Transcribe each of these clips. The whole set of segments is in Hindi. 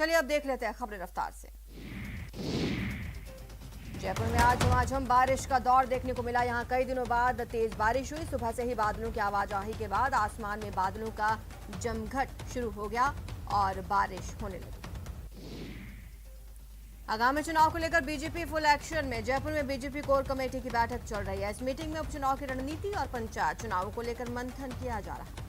चलिए अब देख लेते हैं खबरें रफ्तार से। जयपुर में आज झमाझम बारिश का दौर देखने को मिला। यहां कई दिनों बाद तेज बारिश हुई। सुबह से ही बादलों की आवाजाही के बाद आसमान में बादलों का जमघट शुरू हो गया और बारिश होने लगी। आगामी चुनाव को लेकर बीजेपी फुल एक्शन में। जयपुर में बीजेपी कोर कमेटी की बैठक चल रही है। इस मीटिंग में उपचुनाव की रणनीति और पंचायत चुनावों को लेकर मंथन किया जा रहा है।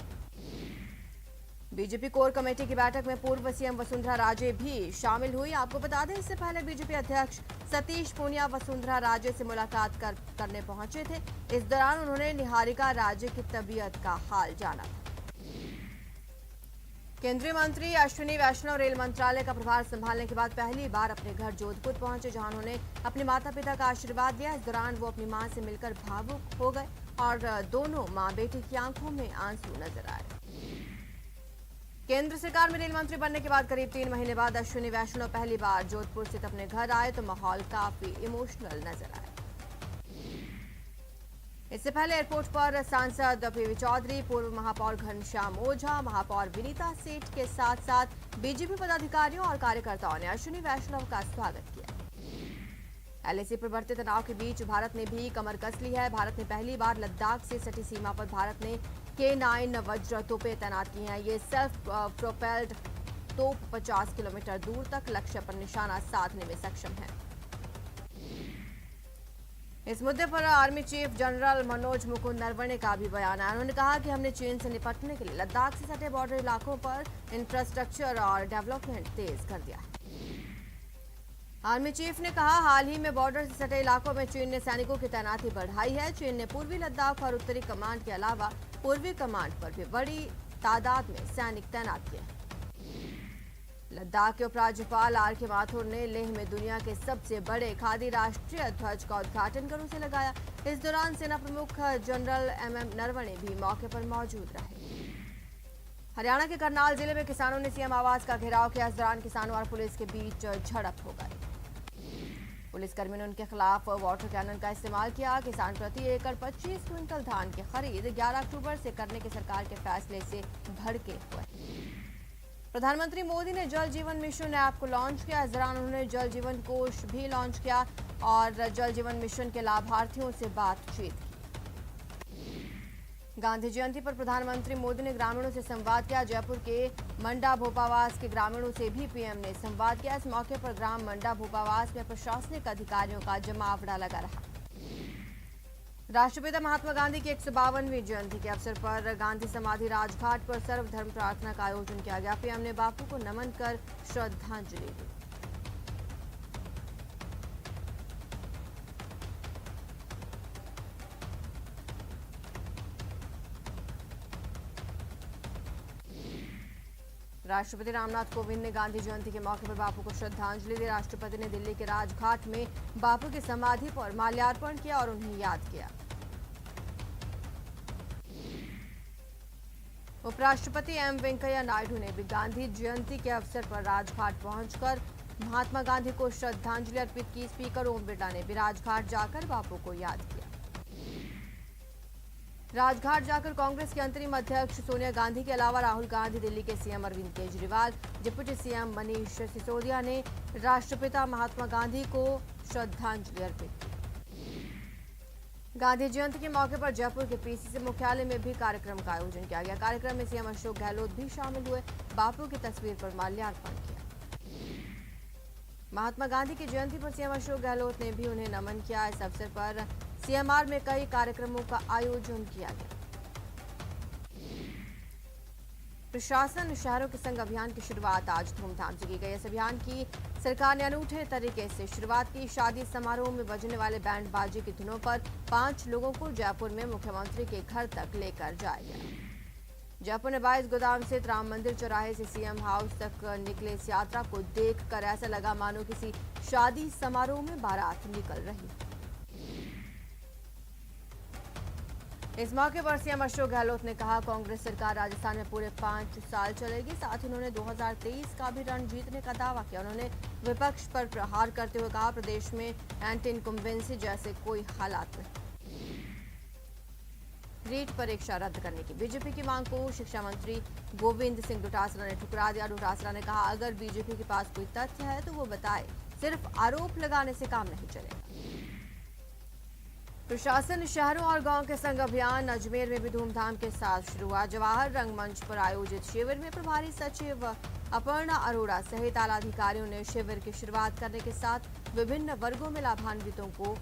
बीजेपी कोर कमेटी की बैठक में पूर्व सीएम वसुंधरा राजे भी शामिल हुई। आपको बता दें, इससे पहले बीजेपी अध्यक्ष सतीश पूनिया वसुंधरा राजे से मुलाकात करने पहुंचे थे। इस दौरान उन्होंने निहारिका राजे की तबीयत का हाल जाना था। केंद्रीय मंत्री अश्विनी वैष्णव रेल मंत्रालय का प्रभार संभालने के बाद पहली बार अपने घर जोधपुर पहुंचे, जहां उन्होंने अपने माता पिता का आशीर्वाद लिया। इस दौरान वो अपनी मां से मिलकर भावुक हो गए और दोनों मां बेटी की आंखों में आंसू नजर आए। केंद्र सरकार में रेल मंत्री बनने के बाद करीब 3 महीने बाद अश्विनी वैष्णव पहली बार जोधपुर स्थित अपने घर आए तो माहौल काफी इमोशनल नजर आया। इससे पहले एयरपोर्ट पर सांसद पीवी चौधरी, पूर्व महापौर घनश्याम ओझा, महापौर विनीता सेठ के साथ साथ बीजेपी पदाधिकारियों और कार्यकर्ताओं ने अश्विनी वैष्णव का स्वागत किया। एलएसी पर बढ़ते तनाव के बीच भारत ने भी कमर कस ली है। भारत ने पहली बार लद्दाख से सटी सीमा पर भारत ने K9 वज्र तोपें तैनात की हैं। ये सेल्फ प्रोपेल्ड तोप 50 किलोमीटर दूर तक लक्ष्य पर निशाना साधने में सक्षम है। इस मुद्दे पर army chief general Manoj Mukund Naravane का भी बयान है। उन्होंने कहा कि हमने चीन से निपटने के लिए लद्दाख से सटे बॉर्डर इलाकों पर इंफ्रास्ट्रक्चर और डेवलपमेंट तेज कर दिया है। आर्मी चीफ ने कहा, हाल ही में बॉर्डर से सटे इलाकों में चीन ने सैनिकों की तैनाती बढ़ाई है। चीन ने पूर्वी लद्दाख और उत्तरी कमांड के अलावा पूर्वी कमांड पर भी बड़ी तादाद में सैनिक तैनात किए हैं। लद्दाख के उपराज्यपाल आर.के. माथुर ने लेह में दुनिया के सबसे बड़े खादी राष्ट्रीय ध्वज का उद्घाटन कर उसे लगाया। इस दौरान सेना प्रमुख जनरल एम.एम. नरवणे भी मौके पर मौजूद रहे। हरियाणा के करनाल जिले में किसानों ने सीएम आवास का घेराव किया। इस दौरान किसानों और पुलिस के बीच झड़प हो गई। पुलिसकर्मियों ने उनके खिलाफ वाटर कैनन का इस्तेमाल किया। किसान प्रति एकड़ 25 क्विंटल धान की खरीद 11 अक्टूबर से करने के सरकार के फैसले से भड़के हुए। प्रधानमंत्री मोदी ने जल जीवन मिशन ऐप को लॉन्च किया। इस दौरान उन्होंने जल जीवन कोष भी लॉन्च किया और जल जीवन मिशन के लाभार्थियों से बातचीत की। गांधी जयंती पर प्रधानमंत्री मोदी ने ग्रामीणों से संवाद किया। जयपुर के मंडा भोपावास के ग्रामीणों से भी पीएम ने संवाद किया। इस मौके पर ग्राम मंडा भोपावास में प्रशासनिक अधिकारियों का जमावड़ा लगा रहा। राष्ट्रपिता महात्मा गांधी की 152वीं जयंती के अवसर पर गांधी समाधि राजघाट पर सर्वधर्म प्रार्थना का आयोजन किया गया। पीएम ने बापू को नमन कर श्रद्धांजलि दी। राष्ट्रपति रामनाथ कोविंद ने गांधी जयंती के मौके पर बापू को श्रद्धांजलि दी। राष्ट्रपति ने दिल्ली के राजघाट में बापू की समाधि पर माल्यार्पण किया और उन्हें याद किया। उपराष्ट्रपति एम वेंकैया नायडू ने भी गांधी जयंती के अवसर पर राजघाट पहुंचकर महात्मा गांधी को श्रद्धांजलि अर्पित की। स्पीकर ओम बिरला ने भी राजघाट जाकर बापू को याद किया। राजघाट जाकर कांग्रेस के अंतरिम अध्यक्ष सोनिया गांधी के अलावा राहुल गांधी, दिल्ली के CM Arvind Kejriwal, deputy CM Manish Sisodia ने राष्ट्रपिता महात्मा गांधी को श्रद्धांजलि अर्पित की। गांधी जयंती के मौके पर जयपुर के पीसीसी मुख्यालय में भी कार्यक्रम का आयोजन किया गया। कार्यक्रम में सीएम अशोक गहलोत भी शामिल हुए। बापू की तस्वीर पर माल्यार्पण किया। महात्मा गांधी की जयंती पर सीएम अशोक गहलोत ने भी उन्हें नमन किया। इस अवसर पर सीएमआर में कई कार्यक्रमों का आयोजन किया गया। प्रशासन शहरों के संग अभियान की शुरुआत आज धूमधाम से की गई। इस अभियान की सरकार ने अनूठे तरीके से शुरुआत की। शादी समारोह में बजने वाले बैंड बाजे की धुनों पर 5 लोगों को जयपुर में मुख्यमंत्री के घर तक लेकर जाया गया। जयपुर में 22 गोदाम स्थित राम मंदिर चौराहे से सीएम हाउस तक निकले इस यात्रा को देखकर ऐसा लगा मानो किसी शादी समारोह में बारात निकल रही। इस मौके पर सीएम अशोक गहलोत ने कहा, कांग्रेस सरकार राजस्थान में पूरे 5 साल चलेगी। साथ ही उन्होंने 2023 का भी रण जीतने का दावा किया। उन्होंने विपक्ष पर प्रहार करते हुए कहा, प्रदेश में एंटी इनकम्बेंसी जैसे कोई हालात नहीं। रीट परीक्षा रद्द करने की बीजेपी की मांग को शिक्षा मंत्री गोविंद सिंह डोटासरा ने ठुकरा दिया। डोटासरा ने कहा, अगर बीजेपी के पास कोई तथ्य है तो वो बताए, सिर्फ आरोप लगाने से काम नहीं चलेगा। प्रशासन शहरों और गांव के संग अभियान अजमेर में भी धूमधाम के साथ शुरू हुआ। जवाहर रंगमंच पर आयोजित शिविर में प्रभारी सचिव अपर्णा अरोड़ा सहित आला अधिकारियों ने शिविर की शुरुआत करने के साथ विभिन्न वर्गों में लाभान्वितों को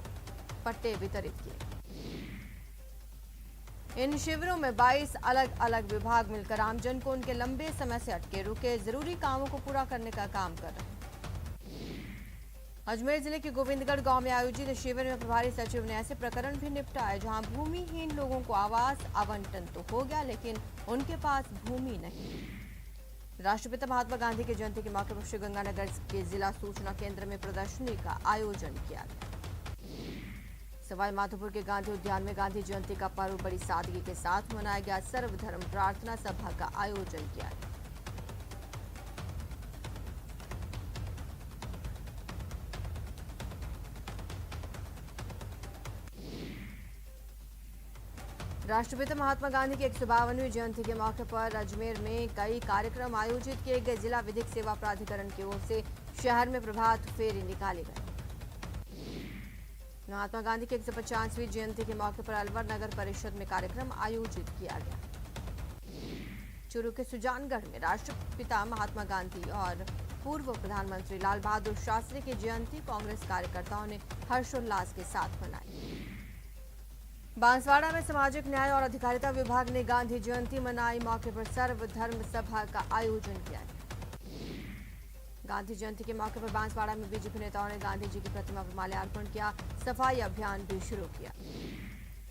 पट्टे वितरित किए। इन शिविरों में 22 अलग अलग विभाग मिलकर आमजन को उनके लंबे समय से अटके रुके जरूरी कामों को पूरा करने का काम कर रहे हैं। अजमेर जिले के गोविंदगढ़ गांव में आयोजित शिविर में प्रभारी सचिव ने ऐसे प्रकरण भी निपटाए जहां भूमिहीन लोगों को आवास आवंटन तो हो गया, लेकिन उनके पास भूमि नहीं। राष्ट्रपिता महात्मा गांधी की जयंती के मौके पर श्रीगंगानगर के जिला सूचना केंद्र में प्रदर्शनी का आयोजन किया गया। सवाई माधोपुर के गांधी उद्यान में गांधी जयंती का पर्व बड़ी सादगी के साथ मनाया गया। सर्वधर्म प्रार्थना सभा का आयोजन किया गया। राष्ट्रपिता महात्मा गांधी की 152वीं जयंती के मौके पर अजमेर में कई कार्यक्रम आयोजित किए गए। जिला विधिक सेवा प्राधिकरण की ओर से शहर में प्रभात फेरी निकाली गई। महात्मा गांधी की 150वीं जयंती के मौके पर अलवर नगर परिषद में कार्यक्रम आयोजित किया गया। चूरू के सुजानगढ़ में राष्ट्रपिता महात्मा गांधी और पूर्व प्रधानमंत्री लाल बहादुर शास्त्री की जयंती कांग्रेस कार्यकर्ताओं ने हर्षोल्लास के साथ मनाई। बांसवाड़ा में सामाजिक न्याय और अधिकारिता विभाग ने गांधी जयंती मनाई। मौके पर सर्वधर्म सभा का आयोजन किया गया। गांधी जयंती के मौके पर बांसवाड़ा में बीजेपी नेताओं ने गांधी जी की प्रतिमा पर माल्यार्पण किया। सफाई अभियान भी शुरू किया।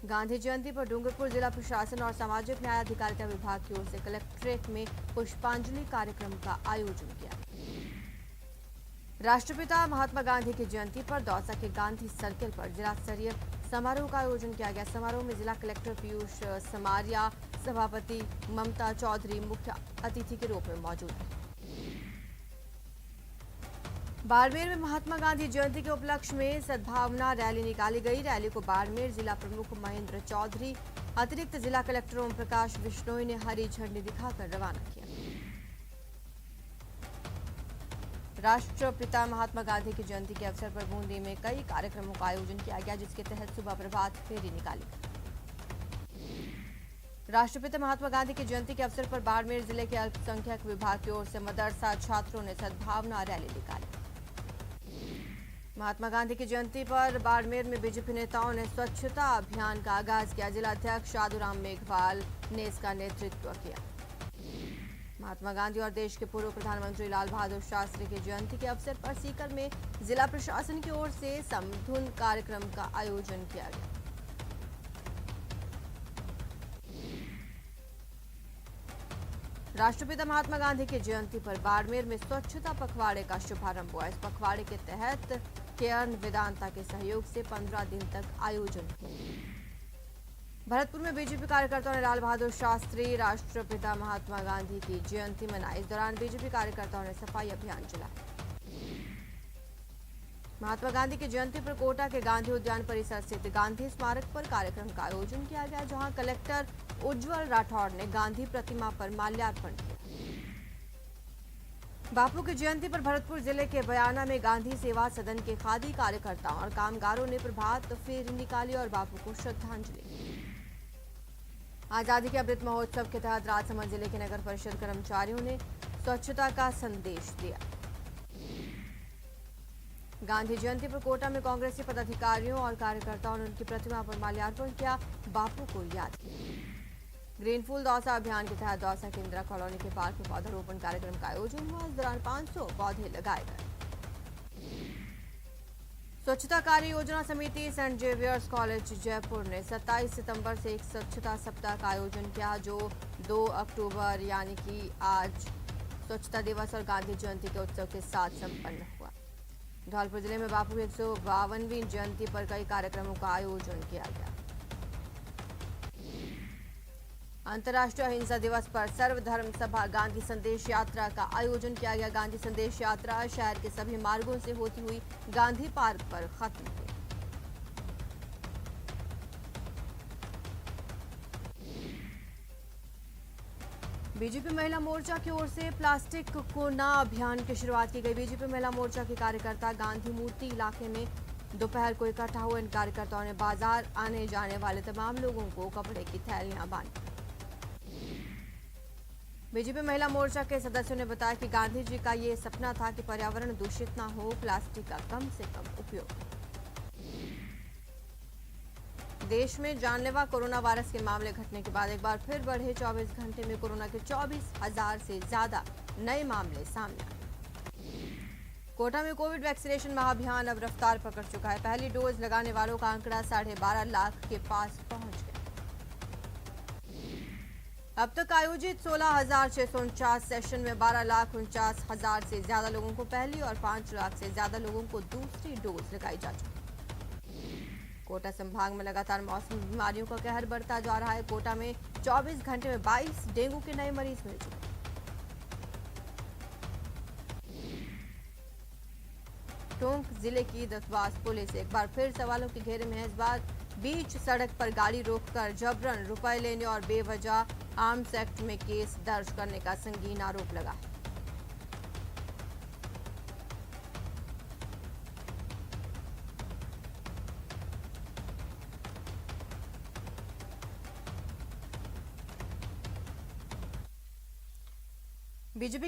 गांधी जयंती पर डूंगरपुर जिला प्रशासन और सामाजिक न्याय अधिकारिता विभाग की ओर से कलेक्ट्रेट में पुष्पांजलि कार्यक्रम का आयोजन किया। राष्ट्रपिता महात्मा गांधी की जयंती पर दौसा के गांधी सर्किल पर जिला स्तरीय समारोह का आयोजन किया गया। समारोह में जिला कलेक्टर पीयूष समारिया, सभापति ममता चौधरी मुख्य अतिथि के रूप में मौजूद हैं। बाड़मेर में महात्मा गांधी जयंती के उपलक्ष्य में सद्भावना रैली निकाली गई। रैली को बाड़मेर जिला प्रमुख महेंद्र चौधरी, अतिरिक्त जिला कलेक्टर ओम प्रकाश बिश्नोई ने हरी झंडी दिखाकर रवाना किया। राष्ट्रपिता महात्मा गांधी की जयंती के अवसर पर बूंदी में कई कार्यक्रमों का आयोजन किया गया, जिसके तहत सुबह प्रभात फेरी निकाली गई। राष्ट्रपिता महात्मा गांधी की जयंती के अवसर पर बाड़मेर जिले के अल्पसंख्यक विभाग की ओर से मदरसा छात्रों ने सद्भावना रैली निकाली। महात्मा गांधी की जयंती पर बाड़मेर में बीजेपी नेताओं ने स्वच्छता अभियान का आगाज किया। जिलाध्यक्ष साधुराम मेघवाल ने इसका नेतृत्व किया। महात्मा गांधी और देश के पूर्व प्रधानमंत्री लाल बहादुर शास्त्री की जयंती के अवसर पर सीकर में जिला प्रशासन की ओर से समधुन कार्यक्रम का आयोजन किया गया। राष्ट्रपिता महात्मा गांधी की जयंती पर बाड़मेर में स्वच्छता पखवाड़े का शुभारंभ हुआ। इस पखवाड़े के तहत केयर्न वेदांता के सहयोग से 15 दिन तक आयोजन हुआ। भरतपुर में बीजेपी कार्यकर्ताओं ने लाल बहादुर शास्त्री राष्ट्रपिता महात्मा गांधी की जयंती मनाई। इस दौरान बीजेपी कार्यकर्ताओं ने सफाई अभियान चलाया। महात्मा गांधी की जयंती पर कोटा के गांधी उद्यान परिसर स्थित गांधी स्मारक पर कार्यक्रम का आयोजन किया गया, जहां कलेक्टर उज्जवल राठौड़ ने गांधी प्रतिमा पर माल्यार्पण किया। बापू की जयंती पर भरतपुर जिले के बयाना में गांधी सेवा सदन के खादी कार्यकर्ताओं और कामगारों ने प्रभात फेरी निकाली और बापू को श्रद्धांजलि दी। आजादी के अमृत महोत्सव के तहत राजसमंद जिले के नगर परिषद कर्मचारियों ने स्वच्छता का संदेश दिया। गांधी जयंती पर कोटा में कांग्रेसी पदाधिकारियों और कार्यकर्ताओं ने उनकी प्रतिमा पर माल्यार्पण किया, बापू को याद किया। ग्रीन फूल दौसा अभियान के तहत दौसा के इंदिरा कॉलोनी के पार्क में पौधारोपण कार्यक्रम का आयोजन हुआ। इस दौरान 500 पौधे लगाए गए। स्वच्छता कार्य योजना समिति सेंट जेवियर्स कॉलेज जयपुर ने 27 सितंबर से एक स्वच्छता सप्ताह का आयोजन किया, जो 2 अक्टूबर यानी कि आज स्वच्छता दिवस और गांधी जयंती के उत्सव के साथ संपन्न हुआ। धौलपुर जिले में बापू की 152वीं जयंती पर कई कार्यक्रमों का आयोजन किया गया। अंतर्राष्ट्रीय अहिंसा दिवस पर सर्वधर्म सभा गांधी संदेश यात्रा का आयोजन किया गया। गांधी संदेश यात्रा शहर के सभी मार्गों से होती हुई गांधी पार्क पर खत्म हुई। बीजेपी महिला मोर्चा की ओर से प्लास्टिक को ना अभियान की शुरुआत की गई। बीजेपी महिला मोर्चा के कार्यकर्ता गांधी मूर्ति इलाके में दोपहर को इकट्ठा हुए। इन कार्यकर्ताओं ने बाजार आने जाने वाले तमाम लोगों को कपड़े की थैलियां बांटी। बीजेपी महिला मोर्चा के सदस्यों ने बताया कि गांधी जी का ये सपना था कि पर्यावरण दूषित ना हो, प्लास्टिक का कम से कम उपयोग। देश में जानलेवा कोरोना वायरस के मामले घटने के बाद एक बार फिर बढ़े। 24 घंटे में कोरोना के 24,000 से ज्यादा नए मामले सामने आए। कोटा में कोविड वैक्सीनेशन महाअभियान अब रफ्तार पकड़ चुका है। पहली डोज लगाने वालों का आंकड़ा 12.5 लाख के पास पहुंच गया। अब तक आयोजित 16,649 सेशन में 12,49,000 से ज्यादा लोगों को पहली और 5 लाख से ज्यादा लोगों को दूसरी डोज लगाई जा चुकी है। कोटा संभाग में लगातार मौसमी बीमारियों का कहर बढ़ता जा रहा है। कोटा में 24 घंटे में 22 डेंगू के नए मरीज मिल चुके हैं। टोंक जिले की दसवास पुलिस एक बार फिर सवालों के घेरे में है। इस बार बीच सड़क पर गाड़ी रोककर जबरन रुपए लेने और बेवजह आर्म्स एक्ट में केस दर्ज करने का संगीन आरोप लगा है। बीजेपी